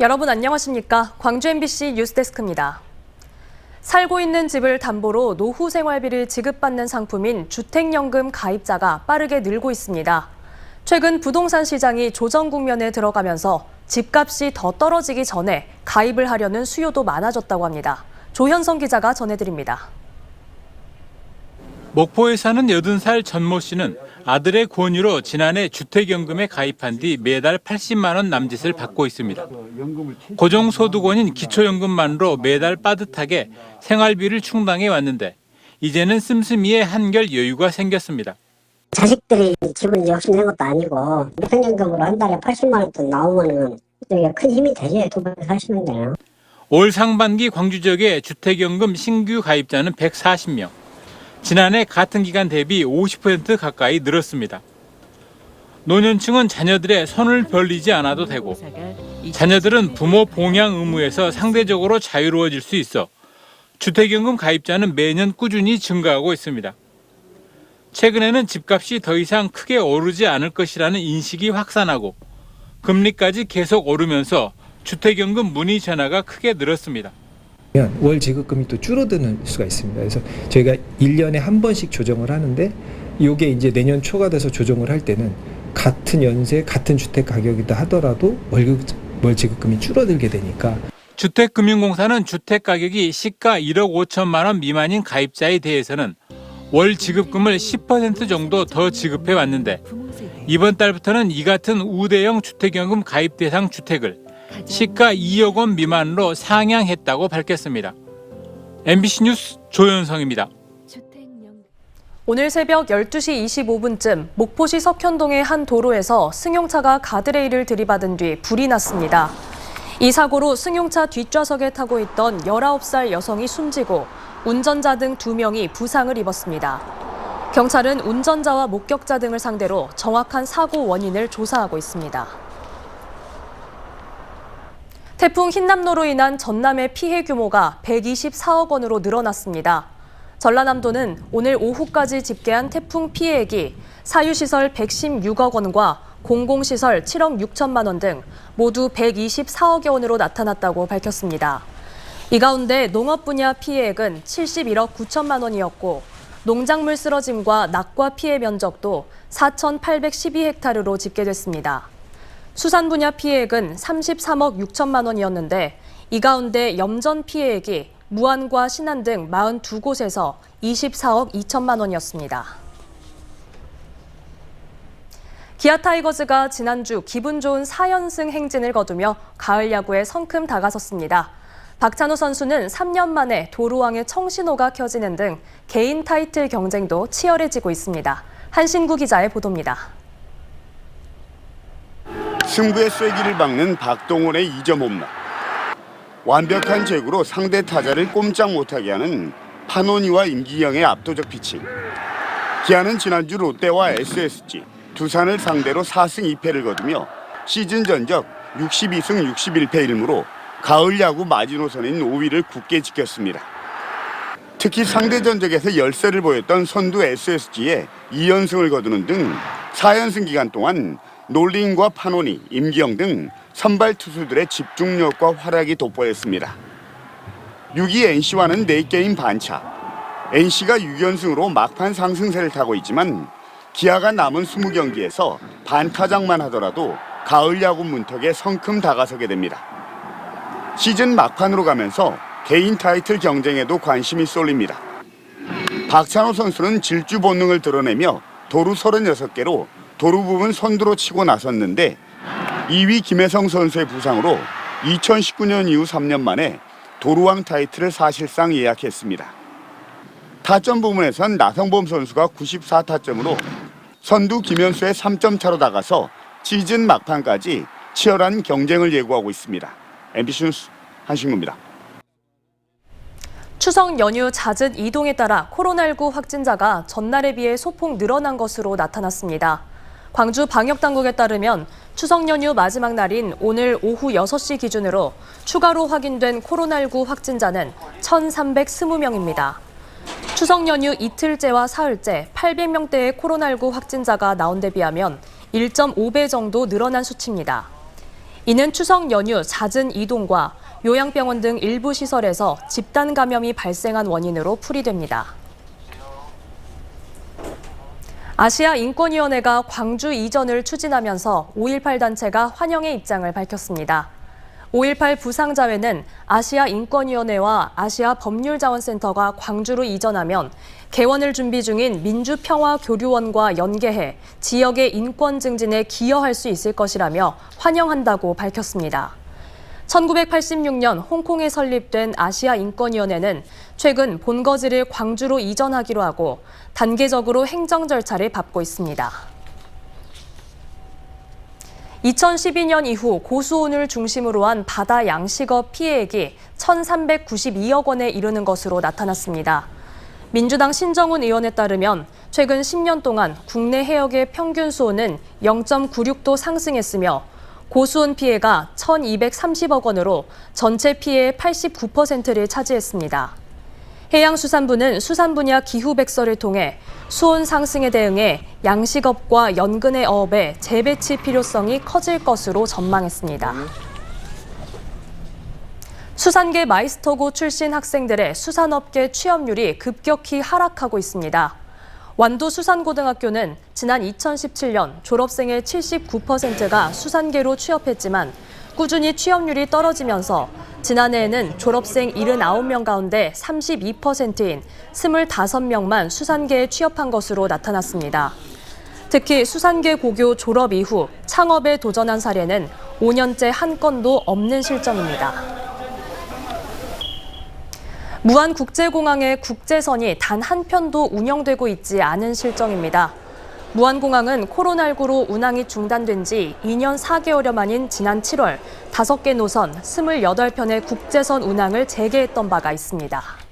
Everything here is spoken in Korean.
여러분 안녕하십니까? 광주 MBC 뉴스데스크입니다. 살고 있는 집을 담보로 노후 생활비를 지급받는 상품인 주택연금 가입자가 빠르게 늘고 있습니다. 최근 부동산 시장이 조정 국면에 들어가면서 집값이 더 떨어지기 전에 가입을 하려는 수요도 많아졌다고 합니다. 조현성 기자가 전해드립니다. 목포에 사는 80살 전모 씨는 아들의 권유로 지난해 주택연금에 가입한 뒤 매달 80만 원 남짓을 받고 있습니다. 고정소득원인 기초연금만으로 매달 빠듯하게 생활비를 충당해 왔는데 이제는 씀씀이에 한결 여유가 생겼습니다. 자식들이 집을 욕심낸 것도 아니고 주택연금으로 한 달에 80만 원 돈 나오면은 되게 큰 힘이 되지. 두 번 사시면 돼요. 올 상반기 광주 지역의 주택연금 신규 가입자는 140명. 지난해 같은 기간 대비 50% 가까이 늘었습니다. 노년층은 자녀들의 손을 벌리지 않아도 되고 자녀들은 부모 봉양 의무에서 상대적으로 자유로워질 수 있어 주택연금 가입자는 매년 꾸준히 증가하고 있습니다. 최근에는 집값이 더 이상 크게 오르지 않을 것이라는 인식이 확산하고 금리까지 계속 오르면서 주택연금 문의 전화가 크게 늘었습니다. 월 지급금이 또 줄어드는 수가 있습니다. 그래서 저희가 1년에 한 번씩 조정을 하는데 이게 이제 내년 초가 돼서 조정을 할 때는 같은 연세, 같은 주택 가격이다 하더라도 월 지급금이 줄어들게 되니까. 주택금융공사는 주택 가격이 시가 1억 5천만 원 미만인 가입자에 대해서는 월 지급금을 10% 정도 더 지급해 왔는데 이번 달부터는 이 같은 우대형 주택연금 가입 대상 주택을 시가 2억 원 미만으로 상향했다고 밝혔습니다. MBC 뉴스 조현성입니다. 오늘 새벽 12시 25분쯤 목포시 석현동의 한 도로에서 승용차가 가드레일을 들이받은 뒤 불이 났습니다. 이 사고로 승용차 뒷좌석에 타고 있던 19살 여성이 숨지고 운전자 등 2명이 부상을 입었습니다. 경찰은 운전자와 목격자 등을 상대로 정확한 사고 원인을 조사하고 있습니다. 태풍 흰남노로 인한 전남의 피해 규모가 124억 원으로 늘어났습니다. 전라남도는 오늘 오후까지 집계한 태풍 피해액이 사유시설 116억 원과 공공시설 7억 6천만 원 등 모두 124억여 원으로 나타났다고 밝혔습니다. 이 가운데 농업 분야 피해액은 71억 9천만 원이었고 농작물 쓰러짐과 낙과 피해 면적도 4,812헥타르로 집계됐습니다. 수산 분야 피해액은 33억 6천만 원이었는데 이 가운데 염전 피해액이 무안과 신안 등 42곳에서 24억 2천만 원이었습니다. 기아 타이거즈가 지난주 기분 좋은 4연승 행진을 거두며 가을 야구에 성큼 다가섰습니다. 박찬호 선수는 3년 만에 도루왕의 청신호가 켜지는 등 개인 타이틀 경쟁도 치열해지고 있습니다. 한신구 기자의 보도입니다. 승부의 쐐기를 박는 박동원의 2점 홈런. 완벽한 제구로 상대 타자를 꼼짝 못하게 하는 파노니와 임기영의 압도적 피칭. 기아는 지난주 롯데와 SSG, 두산을 상대로 4승 2패를 거두며 시즌 전적 62승 61패 1무로 가을 야구 마지노선인 5위를 굳게 지켰습니다. 특히 상대 전적에서 열세를 보였던 선두 SSG에 2연승을 거두는 등 4연승 기간 동안 놀링과 파노니, 임기영 등 선발 투수들의 집중력과 활약이 돋보였습니다. 6위 NC와는 4게임 반차. NC가 6연승으로 막판 상승세를 타고 있지만 기아가 남은 20경기에서 반타작만 하더라도 가을 야구 문턱에 성큼 다가서게 됩니다. 시즌 막판으로 가면서 개인 타이틀 경쟁에도 관심이 쏠립니다. 박찬호 선수는 질주 본능을 드러내며 도루 36개로 도루 부분 선두로 치고 나섰는데 2위 김혜성 선수의 부상으로 2019년 이후 3년 만에 도루왕 타이틀을 사실상 예약했습니다. 타점 부분에선 나성범 선수가 94타점으로 선두 김현수의 3점 차로 다가서 시즌 막판까지 치열한 경쟁을 예고하고 있습니다. MBC 뉴스 한신구입니다. 추석 연휴 잦은 이동에 따라 코로나19 확진자가 전날에 비해 소폭 늘어난 것으로 나타났습니다. 광주 방역당국에 따르면 추석 연휴 마지막 날인 오늘 오후 6시 기준으로 추가로 확인된 코로나19 확진자는 1,320명입니다. 추석 연휴 이틀째와 사흘째 800명대의 코로나19 확진자가 나온 데 비하면 1.5배 정도 늘어난 수치입니다. 이는 추석 연휴 잦은 이동과 요양병원 등 일부 시설에서 집단 감염이 발생한 원인으로 풀이됩니다. 아시아인권위원회가 광주 이전을 추진하면서 5.18 단체가 환영의 입장을 밝혔습니다. 5.18 부상자회는 아시아인권위원회와 아시아법률자원센터가 광주로 이전하면 개원을 준비 중인 민주평화교류원과 연계해 지역의 인권 증진에 기여할 수 있을 것이라며 환영한다고 밝혔습니다. 1986년 홍콩에 설립된 아시아인권위원회는 최근 본거지를 광주로 이전하기로 하고 단계적으로 행정 절차를 밟고 있습니다. 2012년 이후 고수온을 중심으로 한 바다 양식업 피해액이 1,392억 원에 이르는 것으로 나타났습니다. 민주당 신정훈 의원에 따르면 최근 10년 동안 국내 해역의 평균 수온은 0.96도 상승했으며 고수온 피해가 1,230억 원으로 전체 피해의 89%를 차지했습니다. 해양수산부는 수산 분야 기후백서를 통해 수온 상승에 대응해 양식업과 연근해 어업의 재배치 필요성이 커질 것으로 전망했습니다. 수산계 마이스터고 출신 학생들의 수산업계 취업률이 급격히 하락하고 있습니다. 완도수산고등학교는 지난 2017년 졸업생의 79%가 수산계로 취업했지만 꾸준히 취업률이 떨어지면서 지난해에는 졸업생 79명 가운데 32%인 25명만 수산계에 취업한 것으로 나타났습니다. 특히 수산계 고교 졸업 이후 창업에 도전한 사례는 5년째 한 건도 없는 실정입니다. 무안국제공항의 국제선이 단 한 편도 운영되고 있지 않은 실정입니다. 무안공항은 코로나19로 운항이 중단된 지 2년 4개월여 만인 지난 7월 5개 노선 28편의 국제선 운항을 재개했던 바가 있습니다.